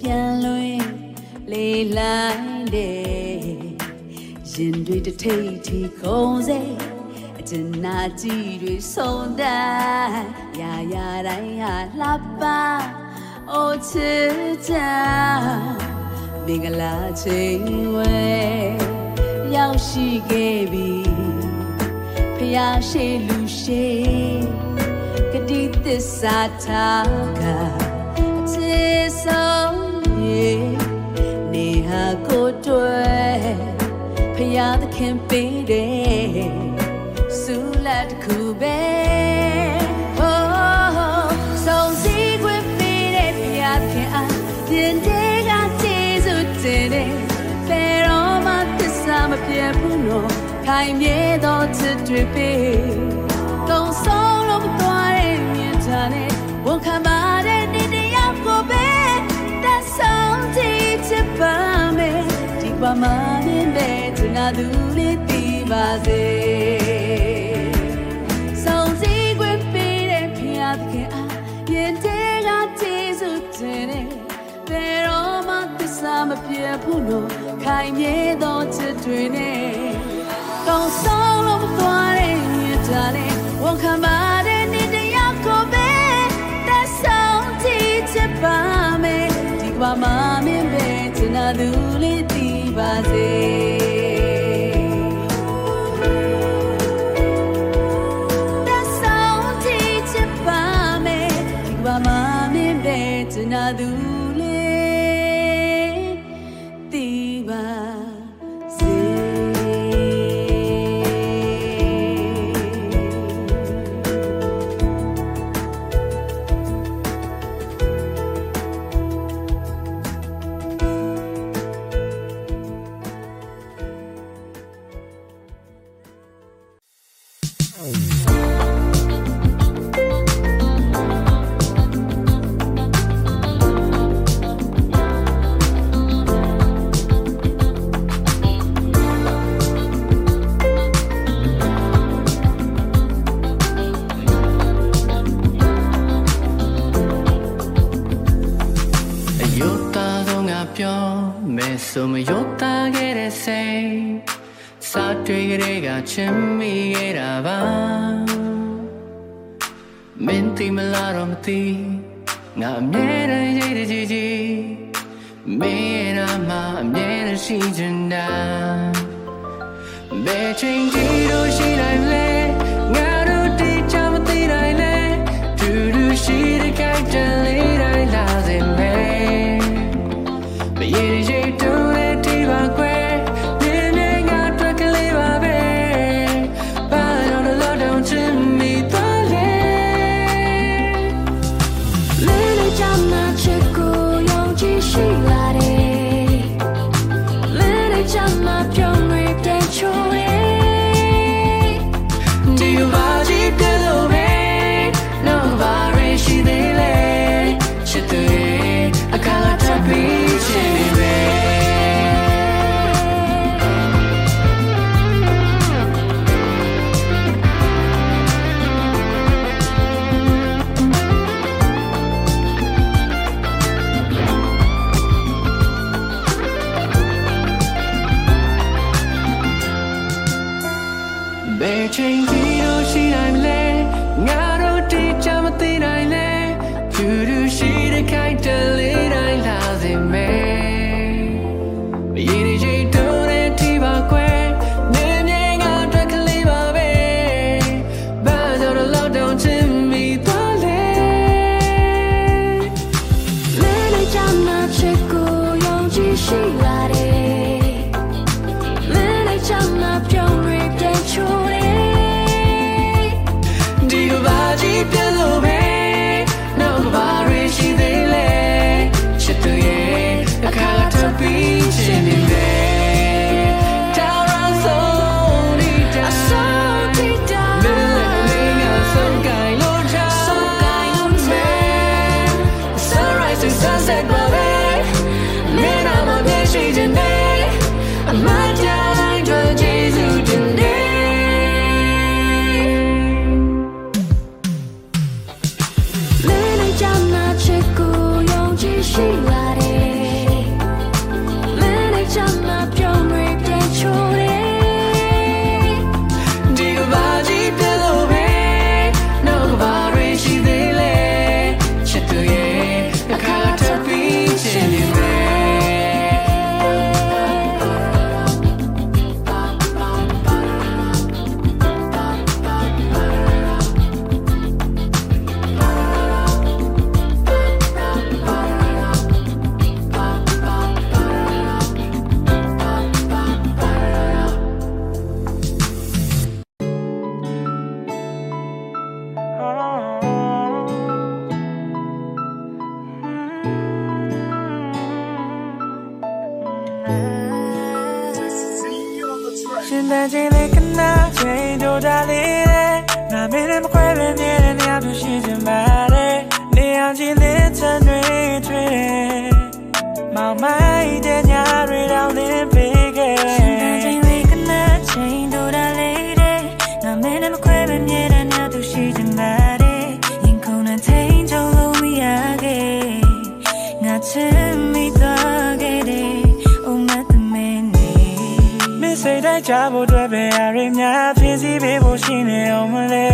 ပြန်လွင်လေးလိုက်တဲ့ရင်တွေတထိတ်ထိခုံးစေအကျဉ်းနာကြည့်တွေဆုံးတိုင်းရာရာတိုင်းဟာလှပအိုချစ်ချာမင်္ဂလာချိန်ဝဲရောက်ရှိခဲ့ပြီဖျားရှိလူရှိကတိသစ္စာထားကအချစ်ဆုံးရေနေဟာကိုတွေ့ဖျားသခင်ပေးတယ်ဆုလက်တစ်ခုပဲဆုံးစည်းခွင့်ပေးတဲ့ဖျားသခင်အားရင်ထဲကကျေးဇူးတင်တယ်ဘယ်တော့မှသစ္စာမပြတ်ဘူးနော်ခိုင်မြဲသောချစ်တွေပေးကုံဆုံးလို့မသွားတဲ့မြင်တာနဲ့ဝန်ခံပါတဲ့နေ့တယောက်ကိုပဲသက်ဆုံးကြည့်ချစ်ပါမယ်ဒီပါမမြင်တဲ့ကျနာသူလေးသိပါစေဆုံးစည်းခွင့်ပေးတဲ့ဖျားသခင်အားရင်ထဲကကျေးဇူးတင်တယ်ဘယ်တော့မှသစ္စာမပြတ်ဘူးလို့ခိုင်မြဲသောချစ်တွေနဲ့ကောင်းဆုံးလို့မသွားတဲ့မြတ်တာနဲ့ဝန်ခံပါတဲ့နေ့တယောက်ကိုပဲသက်ဆုံးကြည့်ချစ်ပါမယ်ဒီကမ္ဘာမှာမင်းပဲကျနာသူလေးသိပါစေသက်ဆုံးကြည့်ချစ်ပါမယ်ဒီကမ္ဘာမှာမင်းပဲကျနာသူလေးသိပါစေဆိုမယုတ်တာခဲ့တဲ့စိတ်စာတွေ့ကြတဲ့ကချင်မိခဲ့တာပါမင်းသိမလားတော့မသိငါအမြဲတမ်းရိတ်တကြီးကြီးမင်းရဲ့နာမအမြဲတမ်းရှိချင်တာဘယ်ချိန်ဒီလိုရှိနိုင်လဲငါတို့တိကျမသိနိုင်လဲတူတူရှိတဲ့ကြိုက်တဲ့လေးတိုင်းလာစေမယ်ဘယ်ရဲ့ရှိလာတယ် ရှင်တန်ချင်းလေးခဏချိန်တို့တာလေးတဲ့ငါမင်းနဲ့မခွဲပဲနေတဲ့နေရာသူရှိချင်ပါတယ်နေအောင်ကြည့်လေးချမ်းတွေထွေးတယ်မောင်မိုက်တဲ့ညတွေတော့လင်းပေးခဲ့ရှင်တန်ချင်းလေးခဏချိန်တို့တာလေးတဲ့ငါမင်းနဲ့မခွဲပဲနေတဲ့နေရာသူရှိချင်ပါတယ်ရင်ခုန်တဲ့ချိန်ကြုံလို့မရခဲ့ငါချင်မိသွားခဲ့တယ်စိတ်တိုင်းချဖို့တွေ့ပဲအရင်များဖြစ်စီပေးဖို့ရှိနေအောင်မလဲ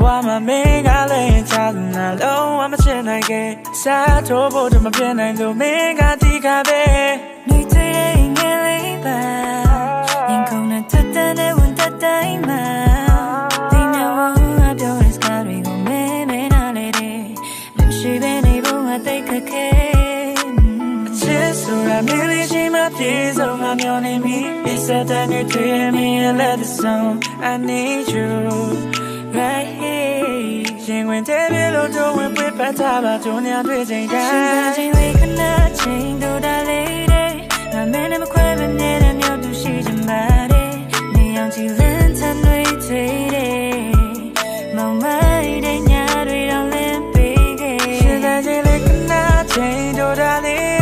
ဝါမမင်းကလည်းချာနာလုံးဝမချင်နိုင်ခဲ့စားထိုးဖို့တမပြတ်နိုင်လို့မင်းကတိခါပဲနေတဲ့ငယ်လေးပါရင်ခုန်တဲ့တဲ့ဝန်တတိုင်းမှာဒီမျိုးငါပြောတဲ့စကားတွေကိုမင်းနားလေတယ်မရှိဘဲနေဖို့ငါတိတ်ခက်ခဲဆိုတာမင်းလေးရှိမှပြေဆုံးငါမျောနေပြီ It's a time you treat me and let the song I need you right here ရင်ဝင်တဲ့ပြေလို့တော့ဝင်ပြပတ်တာပါတို့ညာတွေ့ချိန်တိုင်းရှင်ချင်းလေးခဏချိန်တို့တာလေးတဲ့ငါမင်းနဲ့မခွဲပဲနေတဲ့မြောက်သူရှိချင်ပါတယ်နေအောင်ကြည့်လင်းချမ်းတွေချိန်တယ်မောင်မိုက်တဲ့ညတွေတော့လင်းပေးခဲ့ရှင်ချင်းလေးခဏချိန်တို့တာလေး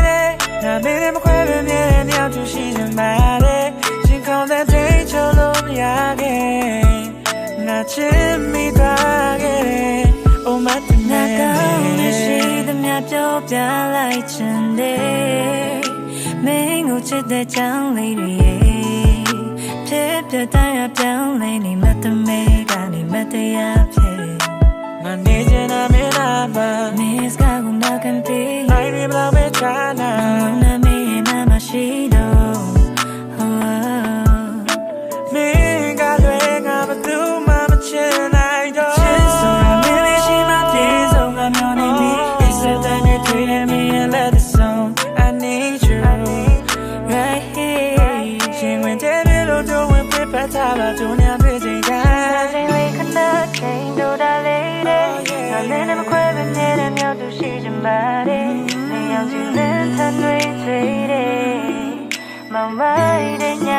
ငါမင်းနဲ့မခွဲပဲမြဲတဲ့မြောက်သူရှိချင်ပါတယ်ရှင်ကောင်းတဲ့ချိန်ချိုးလို့မရခဲ့ငါချစ်မိသွားခဲ့တယ် Oh my goodness ငါကောင်းနေရှိသမျှပြောပြလိုက်ချင်တယ်မင်းကိုချစ်တဲ့ကြောင်းလေးတွေဖြစ်ပြတိုင်းအပြောင်းလဲနေမတမဲကနေမတရားဖြစ်ငါနေချင်တာမင်းလားမင်းစကားကိုမကန်ပေးနိုင်ပြီဘလောက်ပဲချာနာနာမည်မရှိတော့မင်းကလည်းငါဘသူမှမချင်နိုင်တော့ချစ်ဆိုတာမင်းလေးရှိမှပြေဆုံးငါမျောနေပြီ It's a time you treat me and let the song I need you right here ရှင်ဝင်တဲ့လို့တော့ဝင်ပြပတ်တာပါတို့ညာတွေ့ချိန်တိုင်းချိန်လေးခဏချိန်တို့တာလေးတဲ့ငါမင်းနဲ့မခွဲပဲနေတဲ့မြောက်သူရှိချင်ပါတယ်နေအောင်ကြည့်လင်းထန်တွေချိန်တယ်မောင်မိုက်တဲ့ည